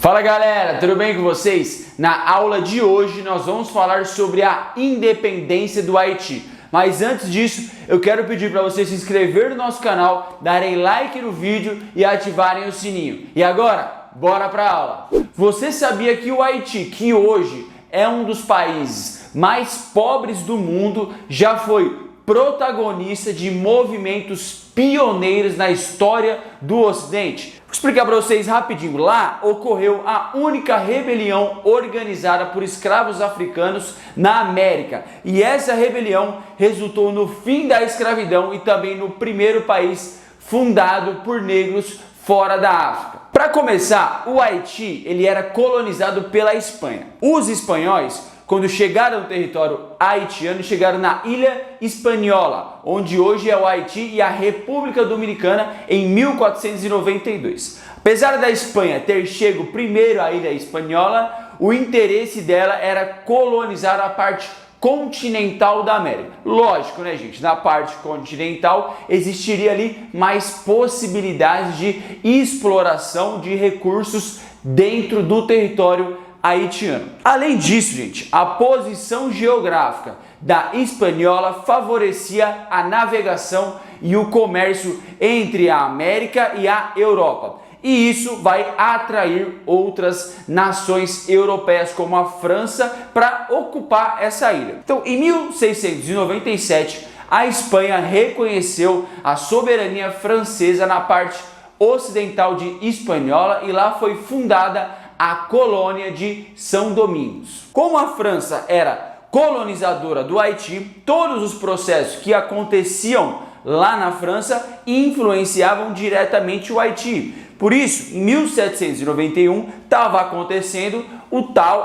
Fala galera, tudo bem com vocês? Na aula de hoje nós vamos falar sobre a independência do Haiti. Mas antes disso, eu quero pedir para vocês se inscreverem no nosso canal, darem like no vídeo e ativarem o sininho. E agora, bora para a aula! Você sabia que o Haiti, que hoje é um dos países mais pobres do mundo, já foi protagonista de movimentos pioneiros na história do Ocidente? Vou explicar para vocês rapidinho. Lá ocorreu a única rebelião organizada por escravos africanos na América. E essa rebelião resultou no fim da escravidão e também no primeiro país fundado por negros fora da África. Para começar, o Haiti ele era colonizado pela Espanha. Os espanhóis, quando chegaram no território haitiano, chegaram na Ilha Hispaniola, onde hoje é o Haiti e a República Dominicana, em 1492. Apesar da Espanha ter chegado primeiro à Ilha Hispaniola, o interesse dela era colonizar a parte continental da América. Lógico, né, gente? Na parte continental existiria ali mais possibilidades de exploração de recursos dentro do território haitiano. Além disso, gente, a posição geográfica da Hispaniola favorecia a navegação e o comércio entre a América e a Europa. E isso vai atrair outras nações europeias, como a França, para ocupar essa ilha. Então, em 1697, a Espanha reconheceu a soberania francesa na parte ocidental de Hispaniola e lá foi fundada a colônia de São Domingos. Como a França era colonizadora do Haiti, todos os processos que aconteciam lá na França influenciavam diretamente o Haiti. Por isso, em 1791 estava acontecendo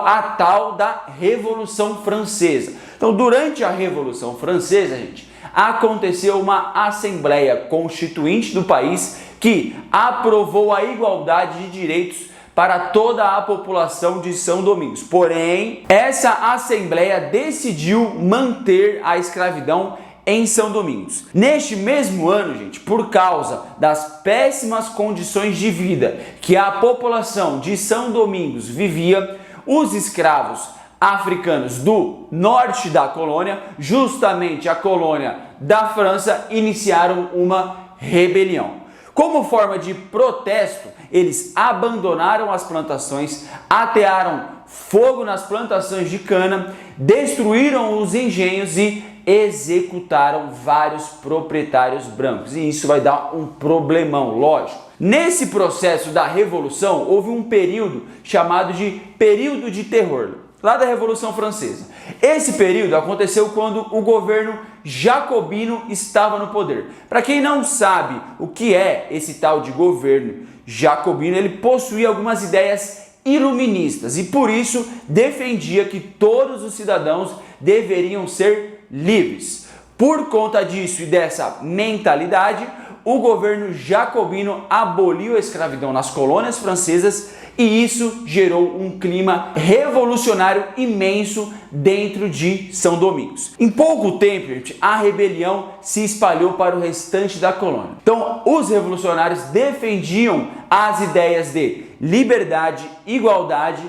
a tal da Revolução Francesa. Então, durante a Revolução Francesa, gente, aconteceu uma Assembleia Constituinte do país que aprovou a igualdade de direitos para toda a população de São Domingos. Porém, essa Assembleia decidiu manter a escravidão em São Domingos. Neste mesmo ano, gente, por causa das péssimas condições de vida que a população de São Domingos vivia, os escravos africanos do norte da colônia, justamente a colônia da França, iniciaram uma rebelião. Como forma de protesto, eles abandonaram as plantações, atearam fogo nas plantações de cana, destruíram os engenhos e executaram vários proprietários brancos. E isso vai dar um problemão, lógico. Nesse processo da Revolução, houve um período chamado de período de terror, lá da Revolução Francesa. Esse período aconteceu quando o governo jacobino estava no poder. Para quem não sabe o que é esse tal de governo jacobino, ele possuía algumas ideias iluministas e por isso defendia que todos os cidadãos deveriam ser livres. Por conta disso e dessa mentalidade, o governo jacobino aboliu a escravidão nas colônias francesas e isso gerou um clima revolucionário imenso dentro de São Domingos. Em pouco tempo, gente, a rebelião se espalhou para o restante da colônia. Então, os revolucionários defendiam as ideias de liberdade, igualdade,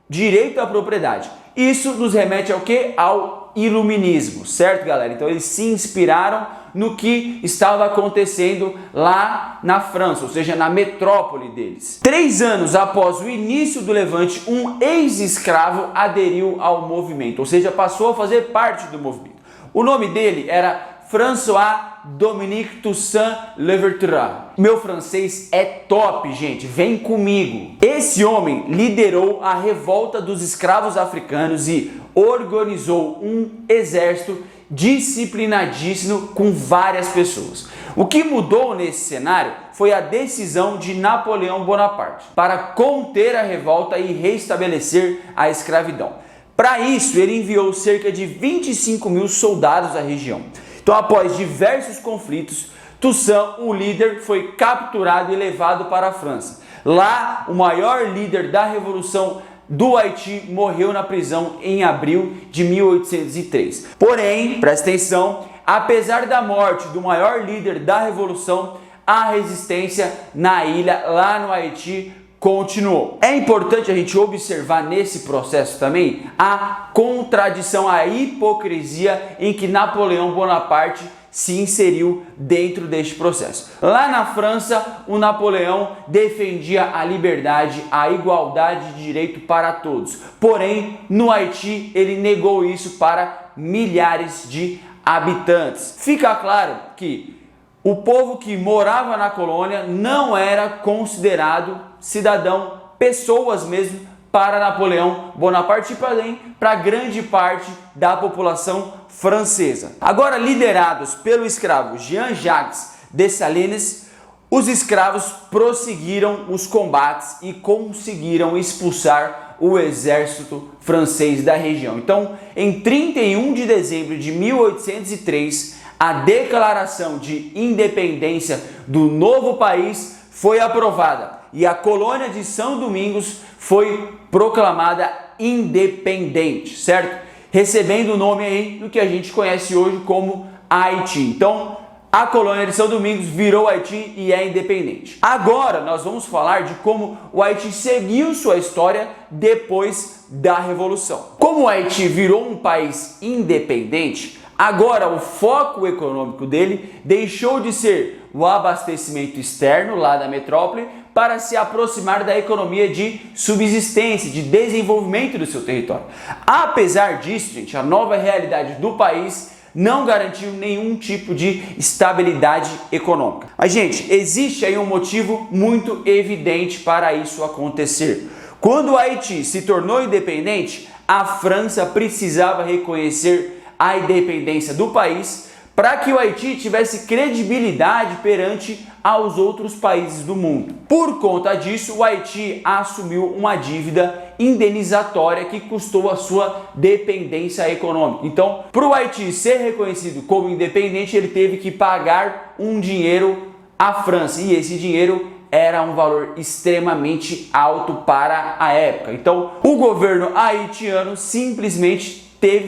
direito à propriedade. Isso nos remete ao quê? Ao iluminismo, certo, galera? Então, eles se inspiraram no que estava acontecendo lá na França, ou seja, na metrópole deles. 3 anos após o início do levante, um ex-escravo aderiu ao movimento, ou seja, passou a fazer parte do movimento. O nome dele era François Dominique Toussaint Louverture. Meu francês é top, gente, vem comigo. Esse homem liderou a revolta dos escravos africanos e organizou um exército disciplinadíssimo com várias pessoas. O que mudou nesse cenário foi a decisão de Napoleão Bonaparte para conter a revolta e restabelecer a escravidão. Para isso, ele enviou cerca de 25 mil soldados à região. Então, após diversos conflitos, Toussaint, o líder, foi capturado e levado para a França. Lá, o maior líder da Revolução do Haiti morreu na prisão em abril de 1803. Porém, presta atenção, apesar da morte do maior líder da Revolução, a resistência na ilha, lá no Haiti, continuou. É importante a gente observar nesse processo também a contradição, a hipocrisia em que Napoleão Bonaparte se inseriu dentro deste processo. Lá na França, o Napoleão defendia a liberdade, a igualdade de direito para todos. Porém, no Haiti, ele negou isso para milhares de habitantes. Fica claro que o povo que morava na colônia não era considerado cidadão, pessoas mesmo, para Napoleão Bonaparte e para grande parte da população francesa. Agora, liderados pelo escravo Jean-Jacques Dessalines, os escravos prosseguiram os combates e conseguiram expulsar o exército francês da região. Então, em 31 de dezembro de 1803, a Declaração de Independência do novo país foi aprovada e a colônia de São Domingos foi proclamada independente, certo? Recebendo o nome aí do que a gente conhece hoje como Haiti. Então, a colônia de São Domingos virou Haiti e é independente. Agora nós vamos falar de como o Haiti seguiu sua história depois da Revolução. Como o Haiti virou um país independente, agora o foco econômico dele deixou de ser o abastecimento externo lá da metrópole para se aproximar da economia de subsistência, de desenvolvimento do seu território. Apesar disso, gente, a nova realidade do país não garantiu nenhum tipo de estabilidade econômica. Mas, gente, existe aí um motivo muito evidente para isso acontecer. Quando o Haiti se tornou independente, a França precisava reconhecer a independência do país para que o Haiti tivesse credibilidade perante aos outros países do mundo. Por conta disso, o Haiti assumiu uma dívida indenizatória que custou a sua dependência econômica. Então, para o Haiti ser reconhecido como independente, ele teve que pagar um dinheiro à França, e esse dinheiro era um valor extremamente alto para a época. Então, o governo haitiano simplesmente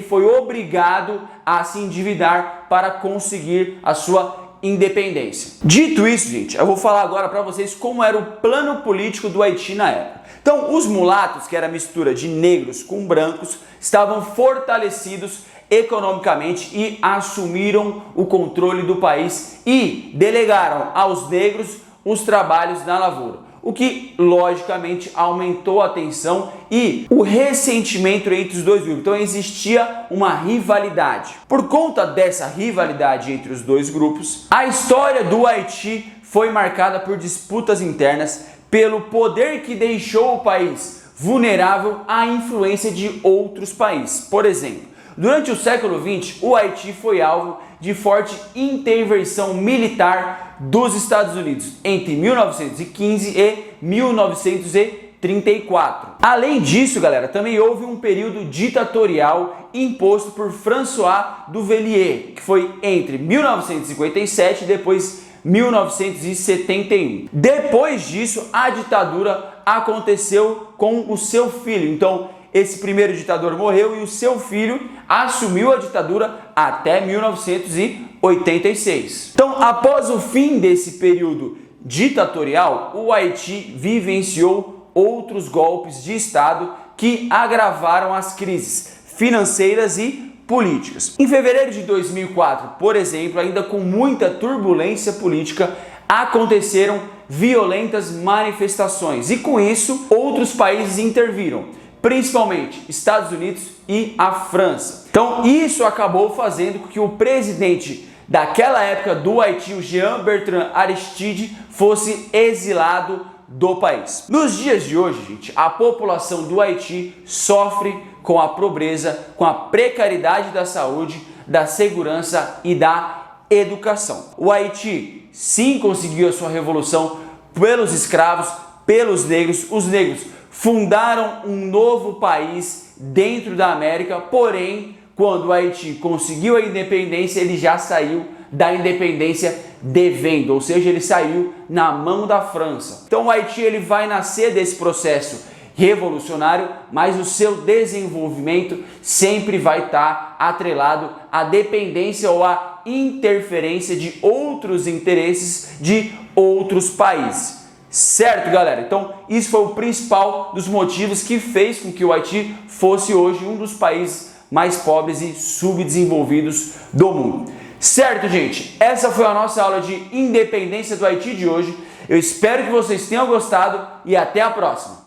foi obrigado a se endividar para conseguir a sua independência. Dito isso, gente, eu vou falar agora para vocês como era o plano político do Haiti na época. Então, os mulatos, que era a mistura de negros com brancos, estavam fortalecidos economicamente e assumiram o controle do país e delegaram aos negros os trabalhos na lavoura, o que logicamente aumentou a tensão e o ressentimento entre os dois grupos. Então existia uma rivalidade. Por conta dessa rivalidade entre os dois grupos, a história do Haiti foi marcada por disputas internas, pelo poder que deixou o país vulnerável à influência de outros países. Por exemplo, durante o século XX, o Haiti foi alvo de forte intervenção militar dos Estados Unidos entre 1915 e 1934. Além disso, galera, também houve um período ditatorial imposto por François Duvalier, que foi entre 1957 e depois 1971. Depois disso, a ditadura aconteceu com o seu filho. Então, esse primeiro ditador morreu e o seu filho assumiu a ditadura até 1986. Então, após o fim desse período ditatorial, o Haiti vivenciou outros golpes de Estado que agravaram as crises financeiras e políticas. Em fevereiro de 2004, por exemplo, ainda com muita turbulência política, aconteceram violentas manifestações e com isso outros países interviram, principalmente Estados Unidos e a França. Então isso acabou fazendo com que o presidente daquela época do Haiti, o Jean-Bertrand Aristide, fosse exilado do país. Nos dias de hoje, gente, a população do Haiti sofre com a pobreza, com a precariedade da saúde, da segurança e da educação. O Haiti sim conseguiu a sua revolução pelos escravos, pelos negros. Os negros fundaram um novo país dentro da América, porém, quando o Haiti conseguiu a independência, ele já saiu da independência devendo, ou seja, ele saiu na mão da França. Então o Haiti ele vai nascer desse processo revolucionário, mas o seu desenvolvimento sempre vai estar atrelado à dependência ou à interferência de outros interesses de outros países. Certo, galera? Então, isso foi o principal dos motivos que fez com que o Haiti fosse hoje um dos países mais pobres e subdesenvolvidos do mundo. Certo, gente? Essa foi a nossa aula de independência do Haiti de hoje. Eu espero que vocês tenham gostado e até a próxima.